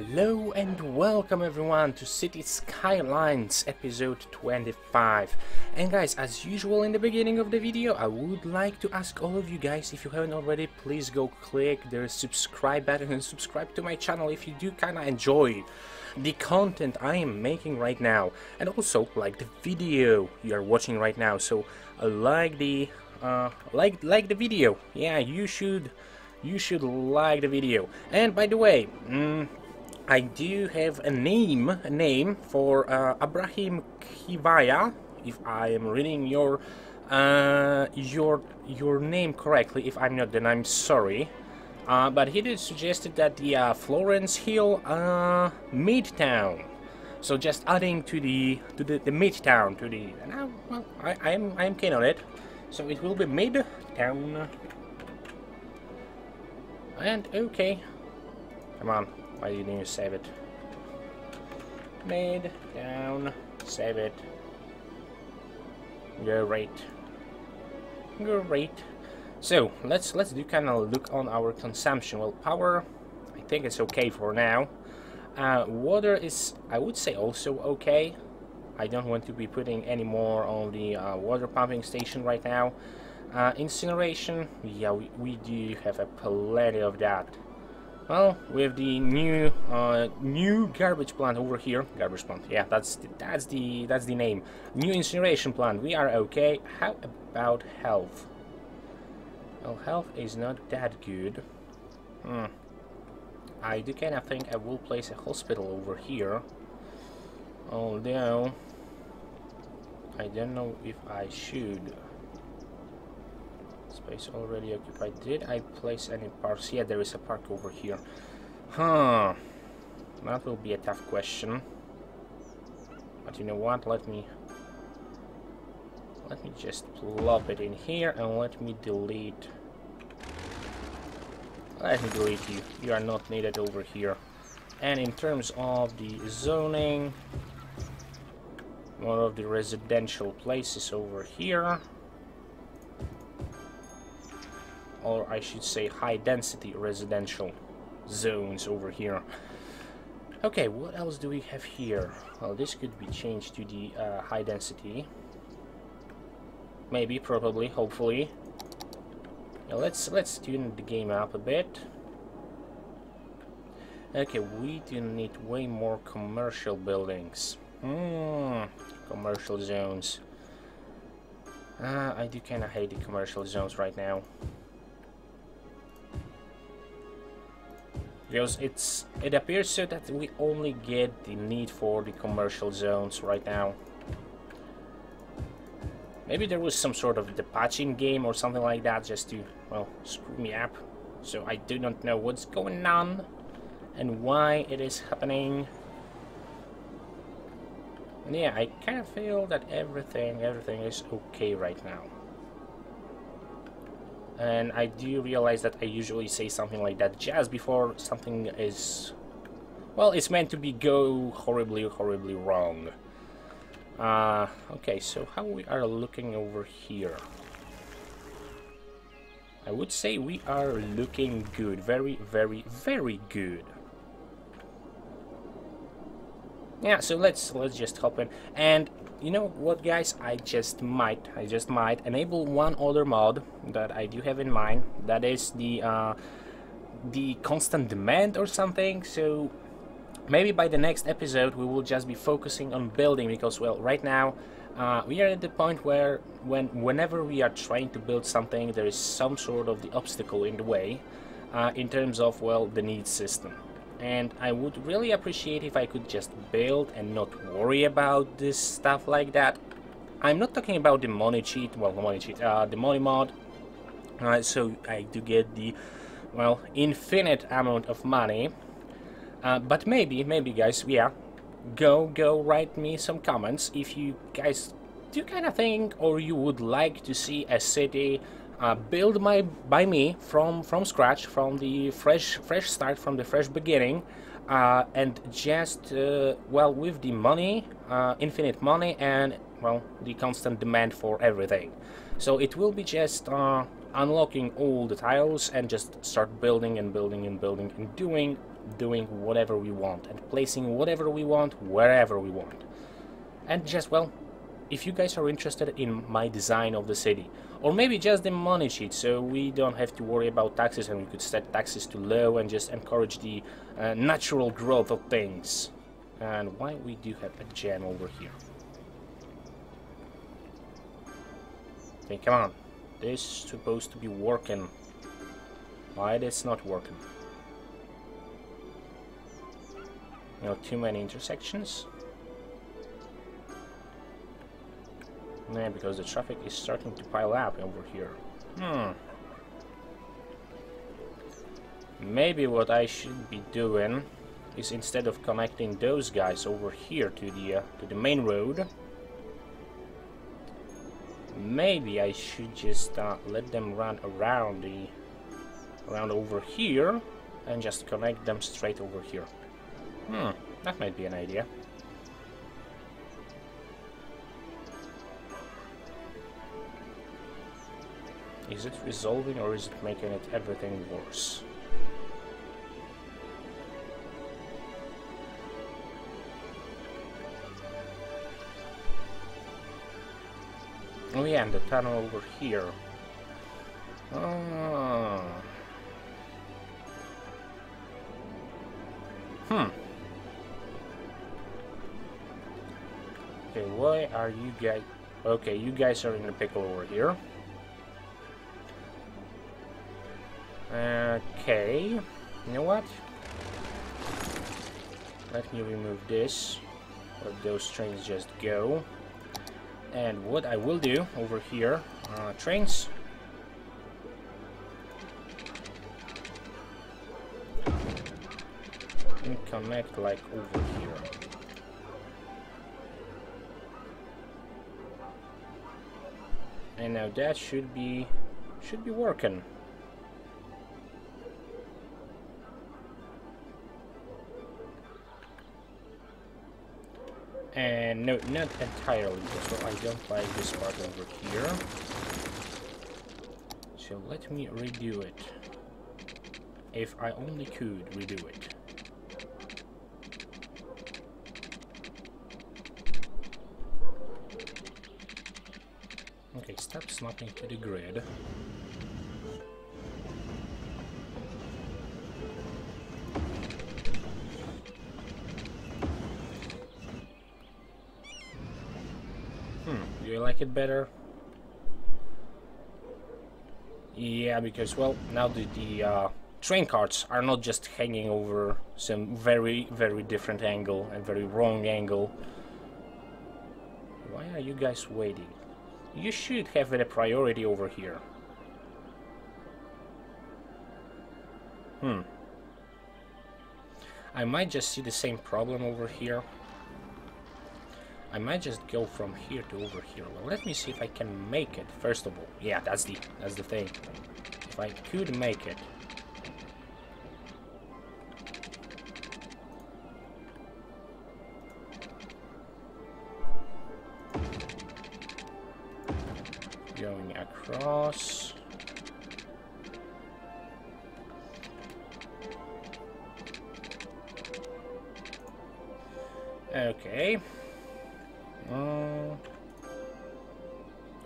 Hello and welcome everyone to City Skylines episode 25. And guys, as usual in the beginning of the video, I would like to ask all of you guys, if you haven't already, please go click the subscribe button and subscribe to my channel if you do kinda enjoy the content I am making right now, and also like the video you are watching right now. So like the video. Yeah, you should like the video. And by the way, I do have a name for Abraham Kivaya, if I am reading your name correctly. If I'm not, then I'm sorry. But he did suggested that the Florence Hill Midtown. So just adding to the Midtown to the. Well, I'm keen on it. So it will be Midtown. And okay, come on, why didn't you save it? Mid, down, save it. Great. So let's do kind of look on our consumption. Well, power, I think it's okay for now. Water is, I would say, also okay. I don't want to be putting any more on the water pumping station right now. Incineration, yeah, we do have a plenty of that. Well, with the new garbage plant over here, garbage plant, yeah, that's the name. New incineration plant, we are okay. How about health? Well, health is not that good. I do kind of think I will place a hospital over here, although I don't know if I should. Space already occupied. Did I place any parks? Yeah, there is a park over here. That will be a tough question. But you know what? Let me just plop it in here and let me delete. Let me delete you. You are not needed over here. And in terms of the zoning, more of the residential places over here. Or I should say high density residential zones over here. Okay, what else do we have here? Well, this could be changed to the high density. Maybe, probably, hopefully. Now let's tune the game up a bit. Okay, we do need way more commercial buildings. Commercial zones. I do kind of hate the commercial zones right now. Because it appears so that we only get the need for the commercial zones right now. Maybe there was some sort of patching game or something like that just to, well, screw me up. So I do not know what's going on and why it is happening. And yeah, I kind of feel that everything is okay right now. And I do realize that I usually say something like that just before something is, well, it's meant to be go horribly wrong. Okay, so how we are looking over here? I would say we are looking good, very good. Yeah, so let's just hop in. And you know what, guys, I just might enable one other mod that I do have in mind. That is the constant demand or something. So maybe by the next episode we will just be focusing on building, because, well, right now we are at the point where whenever we are trying to build something, there is some sort of the obstacle in the way in terms of, well, the need system. And I would really appreciate if I could just build and not worry about this stuff like that. I'm not talking about the money cheat, well, the money mod. So I do get the, well, infinite amount of money. But maybe guys, yeah, go write me some comments if you guys do kind of think, or you would like to see a city built by me from scratch, from the fresh start, from the fresh beginning, and just well, with the money, infinite money, and, well, the constant demand for everything. So it will be just unlocking all the tiles and just start building and doing doing whatever we want and placing whatever we want wherever we want. And just, well, if you guys are interested in my design of the city, or maybe just the money sheet, so we don't have to worry about taxes and we could set taxes to low and just encourage the natural growth of things. And why we do have a gem over here? Okay, come on. This is supposed to be working. Why it's not working? Not too many intersections. Yeah, because the traffic is starting to pile up over here. Maybe what I should be doing is, instead of connecting those guys over here to the main road, maybe I should just let them run around over here and just connect them straight over here. That might be an idea. Is it resolving or is it making it everything worse? Oh yeah, and the tunnel over here. Okay, why are you guys... Okay, you guys are in a pickle over here. Okay, you know what? Let me remove this. Let those trains just go. And what I will do over here, trains. And connect like over here. And now that should be working. And no, not entirely, because I don't like this part over here. So let me redo it. If I only could redo it. Okay, stop snapping to the grid. Do you like it better? Yeah, because, well, now the train carts are not just hanging over some very, very different angle and very wrong angle. Why are you guys waiting? You should have a priority over here. I might just see the same problem over here. I might just go from here to over here. Well, let me see if I can make it. First of all, yeah, that's the thing. If I could make it. Going across. Okay.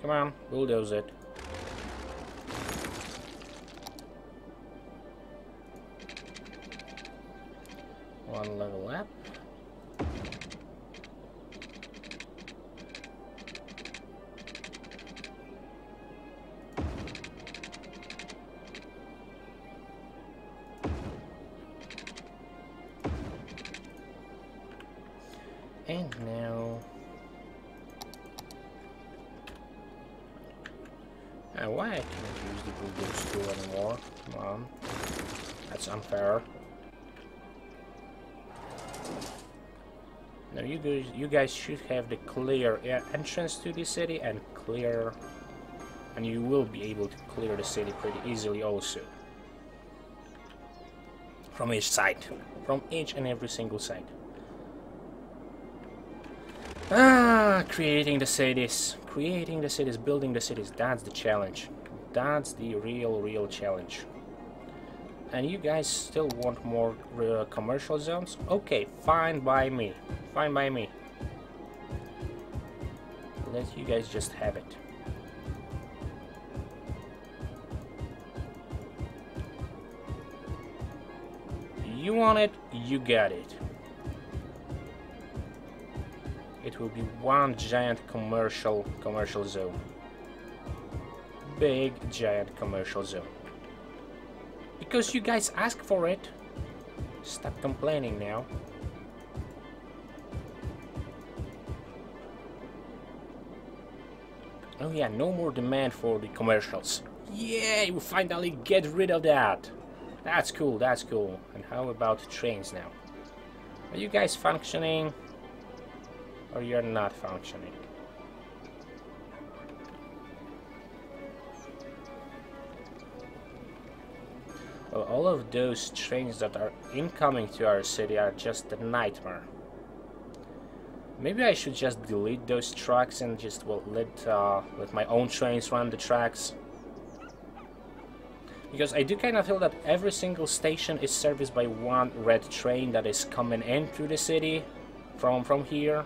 Come on, bulldoze it. One level up. And now... why I can't use the bulldoze tool anymore? Come on. That's unfair. Now you guys should have the clear entrance to the city and clear... And you will be able to clear the city pretty easily also. From each side. From each and every single side. Creating the cities, building the cities, that's the challenge. That's the real challenge. And you guys still want more commercial zones? Okay, fine by me. Fine by me. Let you guys just have it. You want it, you got it. It will be one giant commercial zone. Big giant commercial zone. Because you guys ask for it. Stop complaining now. Oh yeah, no more demand for the commercials. Yeah, we finally get rid of that. That's cool, that's cool. And how about trains now? Are you guys functioning? Or you're not functioning? Well, all of those trains that are incoming to our city are just a nightmare. Maybe I should just delete those tracks and just, well, let my own trains run the tracks. Because I do kind of feel that every single station is serviced by one red train that is coming in through the city from here.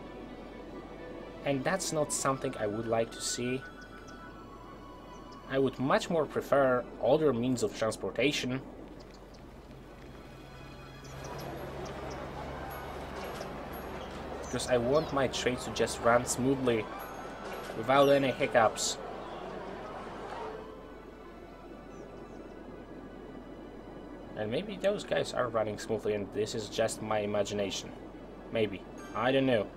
And that's not something I would like to see. I would much more prefer other means of transportation. Because I want my trains to just run smoothly without any hiccups. And maybe those guys are running smoothly and this is just my imagination. Maybe. I don't know.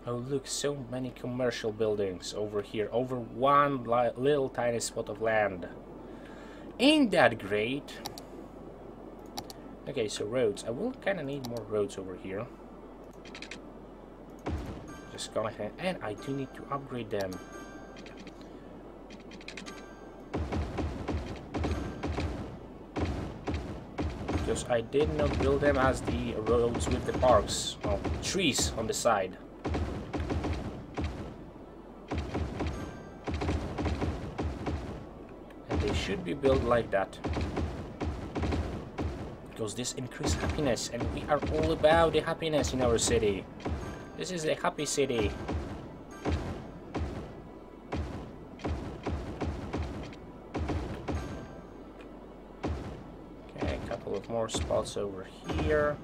Oh look, so many commercial buildings over here, over one little tiny spot of land. Ain't that great? Okay, so roads. I will kind of need more roads over here. Just go ahead, and I do need to upgrade them. Because I did not build them as the roads with the parks, well, trees on the side. Should be built like that, because this increases happiness, and we are all about the happiness in our city. This is a happy city. Okay, a couple of more spots over here.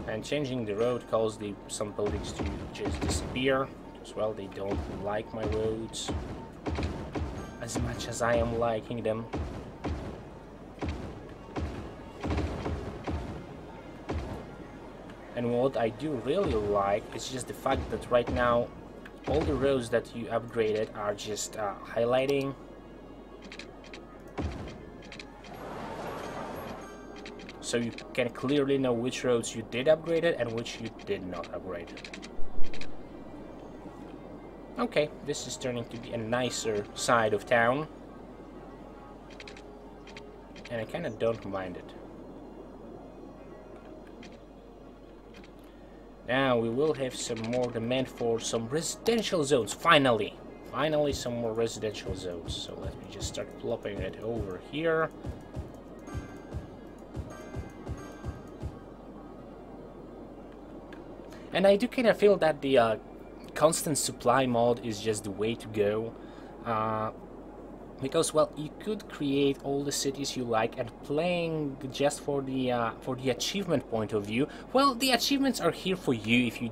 And changing the road caused some buildings to just disappear. Well, they don't like my roads as much as I am liking them. And what I do really like is just the fact that right now all the roads that you upgraded are just highlighting. So you can clearly know which roads you did upgrade it and which you did not upgrade. Okay, this is turning to be a nicer side of town. And I kind of don't mind it. Now we will have some more demand for some residential zones, finally! Finally some more residential zones. So let me just start plopping it over here. And I do kind of feel that the constant supply mod is just the way to go, because, well, you could create all the cities you like, and playing just for the achievement point of view, well, the achievements are here for you if you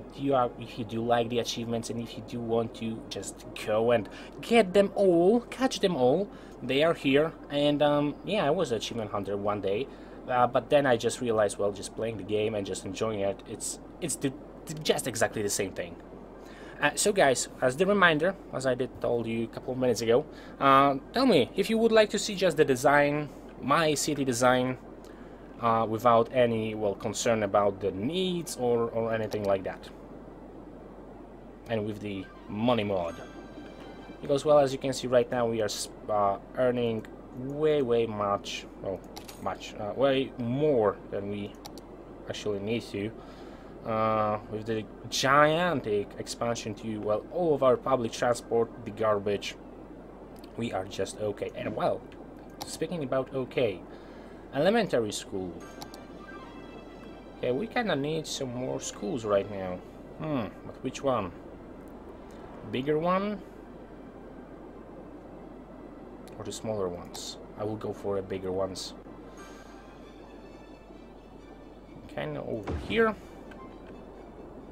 do like the achievements, and if you do want to just go and get them all, catch them all, they are here. And yeah, I was an achievement hunter one day, but then I just realized, well, just playing the game and just enjoying it, it's just exactly the same thing. So guys, as the reminder, as I told you a couple of minutes ago, tell me if you would like to see just the design, my city design, without any, well, concern about the needs or anything like that. And with the money mod. Because, well, as you can see right now, we are earning way more than we actually need to. with the gigantic expansion to, well, all of our public transport, the garbage, we are just okay. And well, speaking about okay, elementary school. Okay, we kinda need some more schools right now. But which one? Bigger one? Or the smaller ones? I will go for the bigger ones. Kinda over here.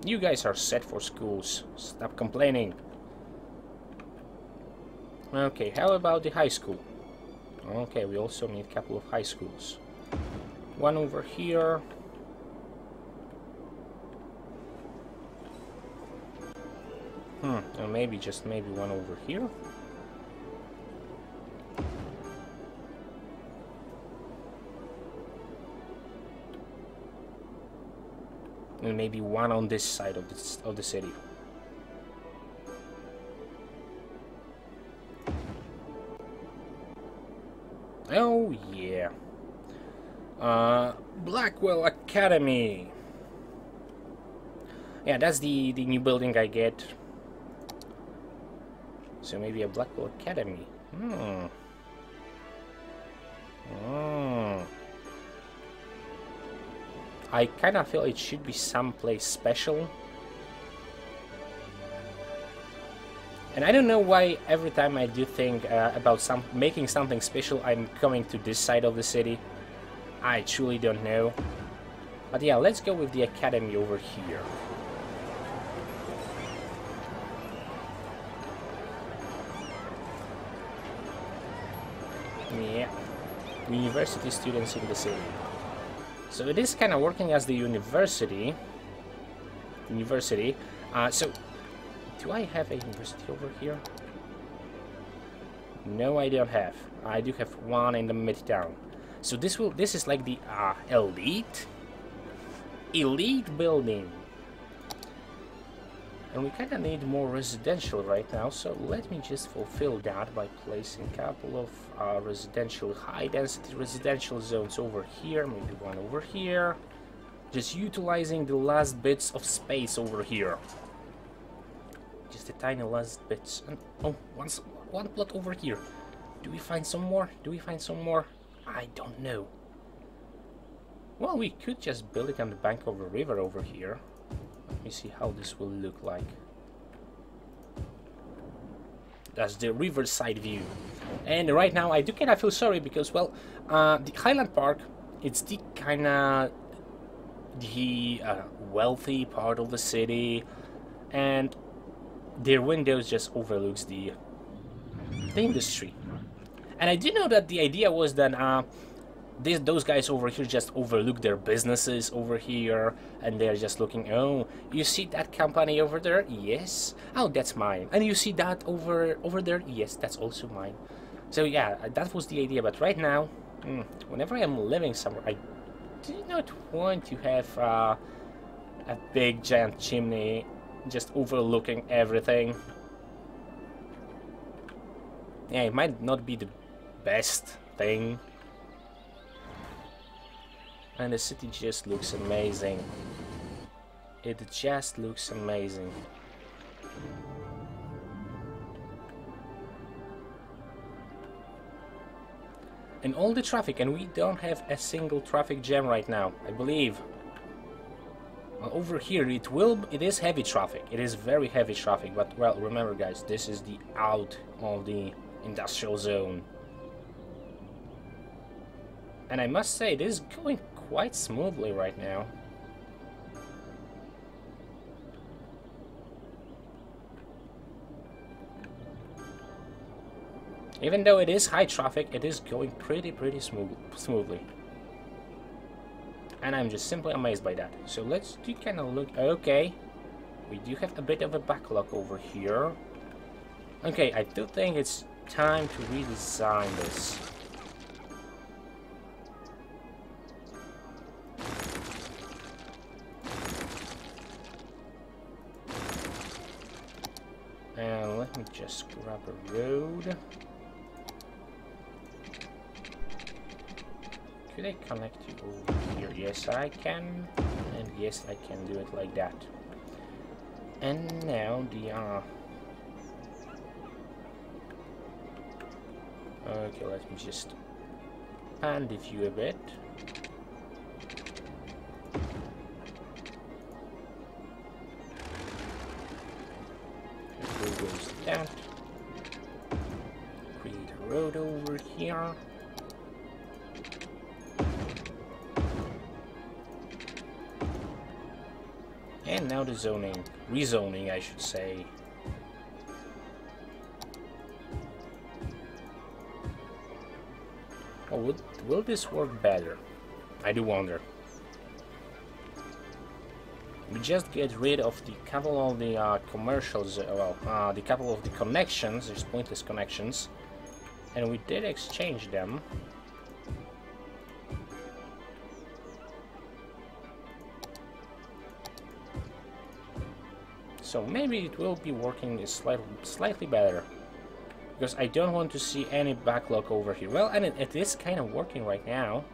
You guys are set for schools. Stop complaining. Okay, how about the high school? Okay, we also need a couple of high schools. One over here. Or maybe, just maybe one over here. And maybe one on this side of the city. Oh yeah. Blackwell Academy. Yeah, that's the new building I get. So maybe a Blackwell Academy. I kind of feel it should be someplace special. And I don't know why every time I do think about making something special, I'm coming to this side of the city. I truly don't know. But yeah, let's go with the academy over here. Yeah, university students in the city. So it is kind of working as the university. So, do I have a university over here? No, I don't have. I do have one in the midtown. So this is like the elite building. And we kind of need more residential right now, so let me just fulfill that by placing a couple of residential, high-density residential zones over here, maybe one over here. Just utilizing the last bits of space over here. Just the tiny last bits. And, oh, one plot over here. Do we find some more? I don't know. Well, we could just build it on the bank of a river over here. Let me see how this will look like. That's the riverside view. And right now I do kind of feel sorry because, well, the Highland Park, it's the kind of the wealthy part of the city, and their windows just overlooks the industry. And I do know that the idea was that those guys over here just overlook their businesses over here, and they're just looking, oh, you see that company over there? Yes. Oh, that's mine. And you see that over there? Yes, that's also mine. So yeah, that was the idea. But right now, whenever I'm living somewhere, I do not want to have a big giant chimney just overlooking everything. Yeah, it might not be the best thing. And the city just looks amazing. It just looks amazing. And all the traffic, and we don't have a single traffic jam right now, I believe. Well, over here it is heavy traffic. It is very heavy traffic, but well, remember guys, this is the out of the industrial zone. And I must say, it is going quite smoothly right now. Even though it is high traffic, it is going pretty smoothly. And I'm just simply amazed by that. So let's do kind of look. Okay, we do have a bit of a backlog over here. Okay, I do think it's time to redesign this. And let me just grab a road. Could I connect you over here? Yes, I can. and yes, I can do it like that. And now the okay, let me just pan the view a bit. There goes that. Create a road over here. And now the zoning, rezoning I should say. Oh, will this work better? I do wonder. We just get rid of the couple of the commercials, the couple of the connections, there's pointless connections, and we did exchange them. So maybe it will be working slightly better, because I don't want to see any backlog over here. Well, and it is kind of working right now.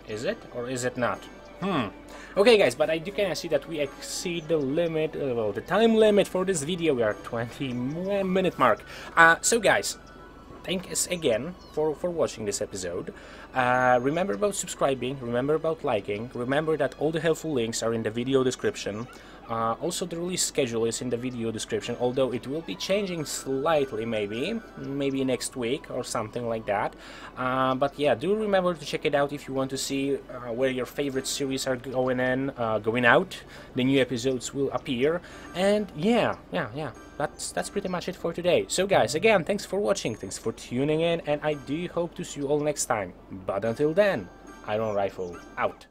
Is it, or is it not? Okay guys, but I do kind of see that we exceed the limit, well, the time limit for this video. We are 20-minute mark. So guys, thanks again for watching this episode. Remember about subscribing, remember about liking, remember that all the helpful links are in the video description. Also the release schedule is in the video description, although it will be changing slightly, maybe next week or something like that. But yeah, do remember to check it out if you want to see where your favorite series are going out. The new episodes will appear, and yeah, that's pretty much it for today. So guys, again, thanks for watching, thanks for tuning in, and I do hope to see you all next time. But until then, Iron Rifle out.